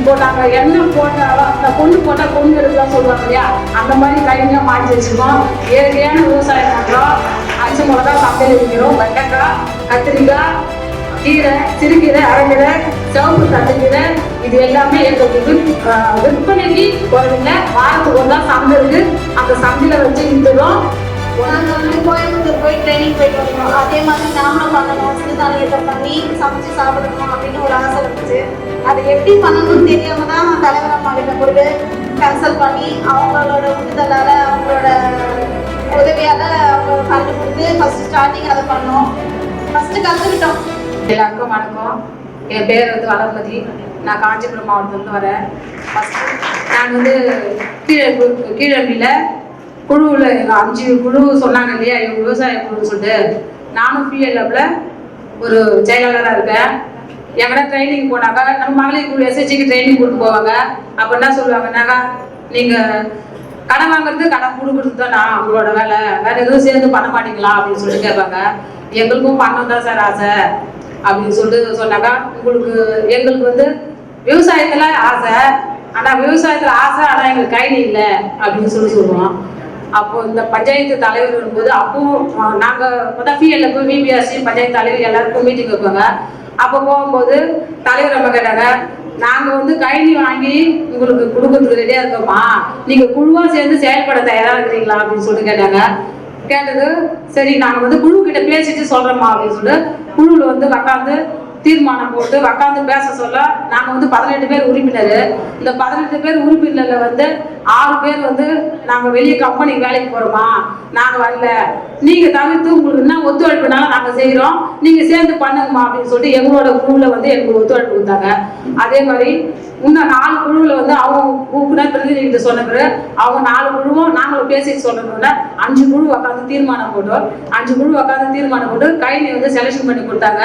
இப்போ நாங்கள் என்ன போட்டாலும் அந்த பொண்ணு போட்டால் பொண்ணு எடுக்கலாம் சொல்லுவாங்க இல்லையா, அந்த மாதிரி கைங்க மாற்றி வச்சுருக்கோம். இயற்கையான விவசாயம் பண்ணுறோம். அரிசி மிளகா சந்தையில் விற்கிறோம். வெண்டைக்காய், கத்திரிக்காய், கீரை, சிறுகீரை, அரைக்கீரை, சிவப்பு தட்டுக்கீரை, இது எல்லாமே எங்களுக்கு விற்பனைக்கு குறைவில்லை. வாரத்துக்கு ஒரு தான் சந்தை இருக்குது. அந்த சந்தையில் வச்சு விற்றுறோம். நாங்கள் கோயம்புத்தூர் போய் ட்ரைனிங் போயிட்டு வரணும். அதே மாதிரி நாமளும் பண்ணணும், சிறுதானியத்தை பண்ணி சமைச்சு சாப்பிடணும் அப்படின்னு ஒரு ஆசை இருந்துச்சு. அதை எப்படி பண்ணணும்னு தெரியாம தான் தலைவர் அம்மா கிட்ட போயிட்டு கன்சல்ட் பண்ணி அவங்களோட உறுதலால் அவங்களோட உதவியால் அவங்க கண்டு கொடுத்து ஃபஸ்ட்டு ஸ்டார்டிங் அதை பண்ணோம். ஃபஸ்ட்டு கற்றுக்கிட்டோம். எல்லாருக்கும் வணக்கம். என் பேர் வளர்மதி. நான் காஞ்சிபுரம் மாவட்டத்துலேருந்து வரேன். ஃபஸ்ட்டு நான் கீழடியில் குழுவில் 5 குழு சொன்னாங்க இல்லையா, இவங்க விவசாய குழுன்னு சொல்லிட்டு, நானும் பிஎல்எஃப்ல ஒரு செயலாளராக இருக்கேன். எங்கன்னா ட்ரைனிங் போனாக்கா நம்ம மகளிர் குழு எஸ்ஹெச்சிக்கு ட்ரைனிங் கொடுத்து போவாங்க. அப்போ என்ன சொல்லுவாங்கன்னாக்கா, நீங்கள் கடன் வாங்குறது கடன் கொடுக்குறது தான் நான் உங்களோட வேலை, வேறு எதுவும் சேர்ந்து பண்ண மாட்டீங்களா அப்படின்னு சொல்லிட்டு கேட்பாங்க. எங்களுக்கும் பண்ண தான் சார் ஆசை அப்படின்னு சொல்லிட்டு சொன்னாக்கா, எங்களுக்கு விவசாயத்தில் ஆசை, ஆனால் விவசாயத்தில் ஆசை ஆனால் எங்களுக்கு கைது இல்லை அப்படின்னு சொல்லுவோம். அப்போ இந்த பஞ்சாயத்து தலைவர் வரும்போது அப்பவும் நாங்கள் பிஎல்எஃப், விபிஆர்சி பஞ்சாயத்து தலைவர் எல்லாருக்கும் மீட்டிங் வைப்பாங்க. அப்போ போகும்போது தலைவர் நம்ம கேட்டாங்க, நாங்கள் கைனி வாங்கி உங்களுக்கு கொடுக்கறதுக்கு ரெடியாக இருக்கோமா, நீங்கள் குழுவாக சேர்ந்து செயல்பட தயாராக இருக்கிறீங்களா அப்படின்னு சொல்லிட்டு கேட்டாங்க. கேட்டது சரி, நாங்கள் குழு கிட்ட பேசிட்டு சொல்கிறோமா அப்படின்னு சொல்லிட்டு குழுவில் உட்காந்து தீர்மானம் போட்டு உட்காந்து பேச சொல்ல, நாங்கள் 18 பேர் உறுப்பினர். இந்த 18 பேர் உறுப்பினரில் 6 பேர் நாங்கள் வெளியே கம்பெனிக்கு வேலைக்கு போகிறோமா, நாங்கள் வரல, நீங்கள் தவிர்த்து உங்களுக்கு என்ன ஒத்துழைப்புனாலும் நாங்கள் செய்கிறோம், நீங்கள் சேர்ந்து பண்ணுங்கம்மா அப்படின்னு சொல்லிட்டு எங்களோட குழுவில் எங்களுக்கு ஒத்துழைப்பு கொடுத்தாங்க. அதே மாதிரி இன்னும் 4 குழுவில் அவங்க ஊக்குனர் பிரதிநிதிகிட்ட சொன்ன பிறகு அவங்க 4 குழுவும் நாங்களும் பேசிட்டு சொன்னோம்னா 5 குழு உட்காந்து தீர்மானம் போட்டோம். 5 குழு உட்காந்து தீர்மானம் போட்டு கைனி செலெக்ஷன் பண்ணி கொடுத்தாங்க.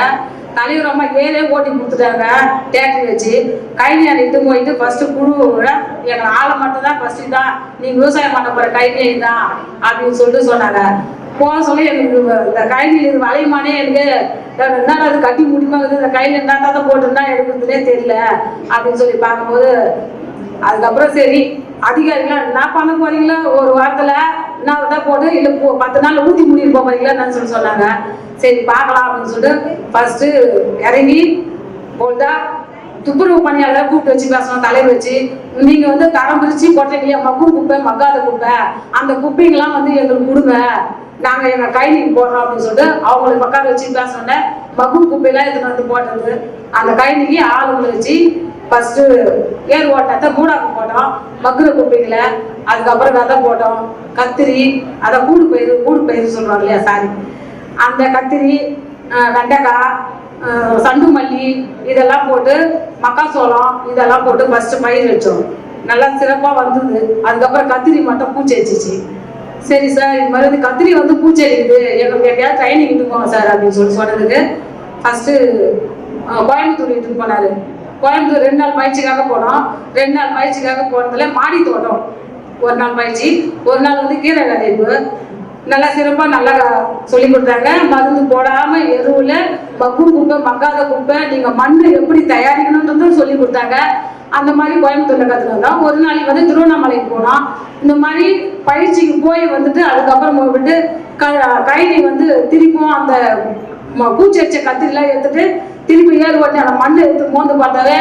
தலைவர் அம்மா 7 ஓட்டி கொடுத்துட்டாங்க தேட்டரி வச்சு. கைனியார் இட்டு போயிட்டு ஃபர்ஸ்ட் குழுவோட எங்கள் ஆளை மட்டும் தான் ஃபர்ஸ்ட் தான் நீங்கள் விவசாயம் பண்ண போகிற கைனியை தான் அப்படின்னு சொல்லிட்டு சொன்னாங்க. போக சொல்லி எனக்கு இந்த கைனியில் இது வளையமானே எனக்கு என்ன அது கட்டி முடிப்பாங்க, இந்த கையில் என்ன தான் போட்டுருந்தா எடுக்கிறதுனே தெரியல அப்படின்னு சொல்லி பார்க்கும்போது, அதுக்கப்புறம் சரி அதிகாரிகள் என்ன பண்ண போறீங்களா, ஒரு வாரத்தில் என்ன தான் போட்டு இல்லை 10 நாள் ஊற்றி முடிட்டு போறீங்களான்னு சொல்லி சொன்னாங்க. சரி பார்க்கலாம் அப்படின்னு சொல்லிட்டு ஃபர்ஸ்ட் இறங்கி போல்டா துப்புரவு பணியாளர் கூப்பிட்டு வச்சு பேசணும். தலைவர் வச்சு நீங்கள் தரம் பிரித்து போட்டீங்க, மக்கும் குப்பை மக்காத குப்பை, அந்த குப்பைங்கெல்லாம் எங்களுக்கு கொடுங்க, நாங்கள் எங்கள் கைனிக்கு போடுறோம் அப்படின்னு சொல்லிட்டு அவங்களுக்கு உட்கார வச்சு பேசணுன்னே மக்கும் குப்பையெல்லாம் எடுத்துன்னு போட்டது. அந்த கைனிக்கு ஆளுங்களை வச்சு ஃபர்ஸ்ட் ஏர் ஓட்டத்தை மூடாக்கு போட்டோம், மக்குற குப்பைகளை, அதுக்கப்புறம் விதை போட்டோம், கத்திரி, அதை கூடு பயிர் சொல்கிறாங்க இல்லையா, சாரி, அந்த கத்திரி, வெண்டைக்காய், சண்டு மல்லி இதெல்லாம் போட்டு மக்காச்சோளம் இதெல்லாம் போட்டு ஃபர்ஸ்ட் பயிர் வச்சோம். நல்லா சிறப்பாக வந்தது. அதுக்கப்புறம் கத்திரி மட்டும் பூச்சி வச்சிச்சு. சரி சார், இது மாதிரி கத்திரி பூச்சி அடிக்குது, எங்களுக்கு எப்படியாவது ட்ரைனிங் இட்டு போங்க சார் அப்படின்னு சொன்னதுக்கு ஃபர்ஸ்ட் கோயம்புத்தூர் இட்டுன்னு போனார். கோயம்புத்தூர் 2 நாள் பயிற்சிக்காக போனோம். 2 நாள் பயிற்சிக்காக போனதுல மாடி தோட்டம் 1 நாள் பயிற்சி, 1 நாள் கீரை விதைப்பு நல்லா சிறப்பாக நல்லா சொல்லி கொடுத்தாங்க. மருந்து போடாமல் எருவில் மக்கும் குப்பை மக்காத குப்பை நீங்கள் மண் எப்படி தயாரிக்கணுன்றதும் சொல்லி கொடுத்தாங்க. அந்த மாதிரி கோயம்புத்தூரில் கற்றுனோம். ஒரு நாளைக்கு திருவண்ணாமலைக்கு போனோம். இந்த மாதிரி பயிற்சிக்கு போய் அதுக்கப்புறம் கைனி திருப்பியும் அந்த பூச்சி வச்ச கத்திரிலாம் எடுத்துட்டு திருப்பி ஏறு ஓட்டி அந்த மண்ணை எடுத்து மோந்து பார்த்தாவே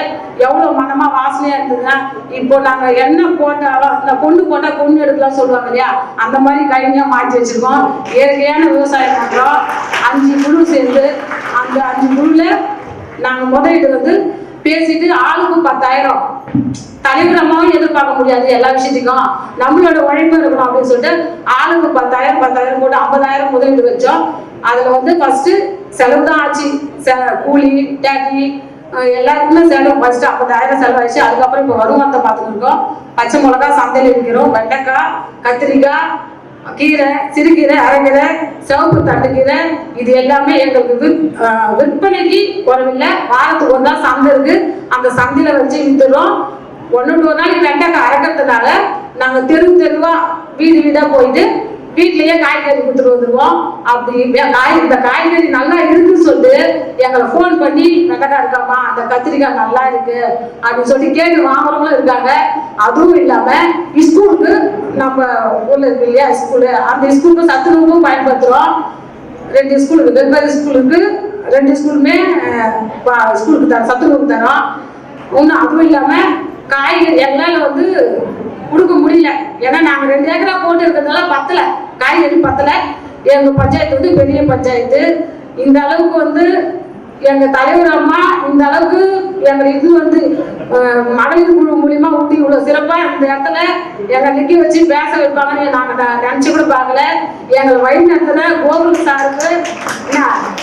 எவ்வளோ மனமாக வாசனையாக இருந்ததுன்னா, இப்போ நாங்கள் என்ன போட்டாலும் இந்த பொண்ணு போட்டால் பொண்ணு எடுக்கலாம் சொல்லுவாங்க இல்லையா, அந்த மாதிரி கைனியாக மாற்றி வச்சுருக்கோம். இயற்கையான விவசாயம் பண்ணுறோம். 5 குழு சேர்ந்து அந்த 5 குழுவில் நாங்கள் முதலீடு பேசிட்டு ஆளுக்கு 10,000 தலைவரமாவும் எதிர்பார்க்க முடியாது. எல்லா விஷயத்துக்கும் நம்மளோட உழைப்பு இருக்கணும் அப்படின்னு சொல்லிட்டு ஆளுக்கு 10,000 போட்டு 50,000 முதலீடு வச்சோம். அதில் ஃபர்ஸ்ட் செலவு தான் ஆச்சு, கூலி டேக்ஸி எல்லாருக்குமே செலவு. ஃபர்ஸ்ட் 50,000 செலவாயிடுச்சு. அதுக்கப்புறம் இப்போ வருமானத்தை பார்த்துட்டு இருக்கோம். பச்சை மிளகா சந்தையில் விற்கிறோம். வெண்டைக்காய், கத்திரிக்காய், கீரை, சிறுகீரை, அரைக்கீரை, சிவப்பு தட்டுக்கீரை, இது எல்லாமே எங்களுக்கு விற்பனைக்கு குறைவில்லை. வாரத்துக்கு ஒரு நாள் சந்தை இருக்கு, அந்த சந்தையில வச்சு வித்துறோம். 1 நாளைக்கு வெண்டைக்காய் அரைக்கிறதுனால நாங்கள் தெருவா வீடு வீடா போயிட்டு வீட்லயே காய்கறி கொடுத்துட்டு வந்துருவோம். அப்படி இந்த காய்கறி நல்லா இருக்குன்னு சொல்லிட்டு எங்களை ஃபோன் பண்ணி வெண்டக்கா இருக்காமா, அந்த கத்திரிக்காய் நல்லா இருக்கு அப்படின்னு சொல்லி கேட்டு வாங்குறவங்களும் இருக்காங்க. அதுவும் இல்லாம ஸ்கூலுக்கு நம்ம ஊர்ல இருக்கு இல்லையா ஸ்கூலு, அந்த ஸ்கூலுக்கு சத்துணவும் பயன்படுத்துறோம். 2 ஸ்கூல் இருக்கு, வெவ்வேறு ஸ்கூலுக்கு 2 ஸ்கூலுமே ஸ்கூலுக்கு தரோம், சத்துணவுக்கு தரோம். ஒன்றும் அதுவும் இல்லாம காய்கறி எங்களால வந்து கொடுக்க முடியல. ஏன்னா நாங்க 2 ஏக்கரா போட்டு இருக்கிறதுனால பத்தல, காய்கறி பத்தல. எங்க பஞ்சாயத்து வந்து பெரிய பஞ்சாயத்து. இந்த அளவுக்கு வந்து எங்க தலைவர் அம்மா இந்த அளவுக்கு எங்க இது வந்து மகளிர் குழு மூலியமா ஊட்டி இவ்வளவு சிறப்பா இந்த இடத்துல எங்களை நிக்க வச்சு பேச வைப்பாங்கன்னு நாங்க நினைச்சு கூட பார்க்கல. எங்களை வழி நடத்தின கோகுல் சாருக்கு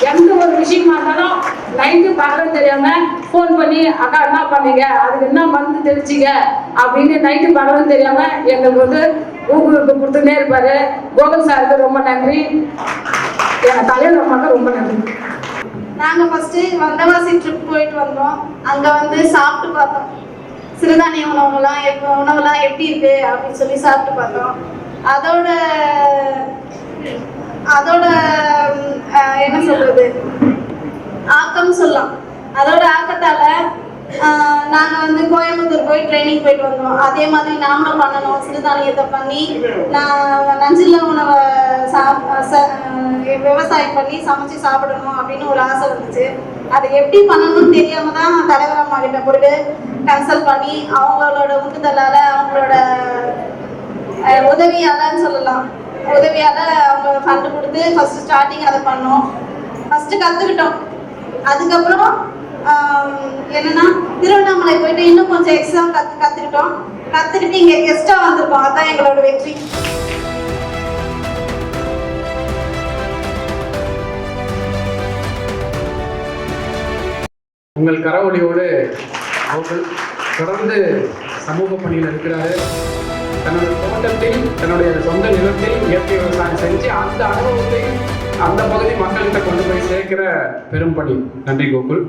எந்த ஒரு விஷயமா இருந்தாலும் நைட்டு பகலும் தெரியாம போன் பண்ணி அக்கா என்ன பண்ணீங்க, அதுக்கு என்ன மருந்து தெளிச்சிங்க அப்படின்னு நைட்டு பகலும் தெரியாம எங்களுக்கு வந்து ஊக்குவிப்பு கொடுத்துட்டே இருப்பாரு. கோகுல் சாருக்கு ரொம்ப நன்றி, எங்க தலைவர் அம்மாவுக்கு ரொம்ப நன்றி. நாங்க ஃபர்ஸ்ட் வந்தவாசி ட்ரிப் போயிட்டு வந்தோம். அங்க வந்து சாப்பிட்டு பார்த்தோம், சிறுதானிய உணவுலாம் எப்படி இருக்கு அப்படின்னு சொல்லி சாப்பிட்டு பார்த்தோம். அதோட என்ன சொல்றது, ஆக்கம் சொல்லலாம். அதோட ஆக்கத்தால நாங்க வந்து கோயம்புத்தூர் போய் ட்ரைனிங் போயிட்டு வந்தோம். அதே மாதிரி நாமளும் பண்ணணும், சிறுதானியத்தை பண்ணி நஞ்சில்ல உணவை விவசாயம் பண்ணி சமைச்சு சாப்பிடணும் அப்படின்னு ஒரு ஆசை வந்துச்சு. அதை எப்படி பண்ணணும்னு தெரியாம தான் தலைவர் அம்மா கிட்ட போயிட்டு கன்சல்ட் பண்ணி அவங்களோட உந்துதலால அவங்களோட உதவியாலன்னு சொல்லலாம், உதவியால அவங்க ஃபண்டு கொடுத்து ஃபர்ஸ்ட் ஸ்டார்டிங் அதை பண்ணோம். ஃபர்ஸ்ட் கத்துக்கிட்டோம். அதுக்கப்புறம் என்னன்னா திருவண்ணாமலை போயிட்டு இன்னும் கொஞ்சம் எக்ஸ்ட்ரா கத்துக்கிட்டோம். கத்துக்கிட்டு இங்க கெஸ்டா வந்திருக்கோம். அதான் எங்களோட வெற்றி. உங்கள் கரவொலியோடு அவர்கள் தொடர்ந்து சமூக பணியில் இருக்கிறாரு. தன்னுடைய தோட்டத்தில் தன்னுடைய சொந்த நிலத்தில் இயற்கை விவசாயம் செஞ்சு அந்த அனுபவத்தை அந்த பகுதி மக்கள்கிட்ட கொண்டு போய் சேர்க்கிற பெரும் பணி. நன்றி கோகுல்.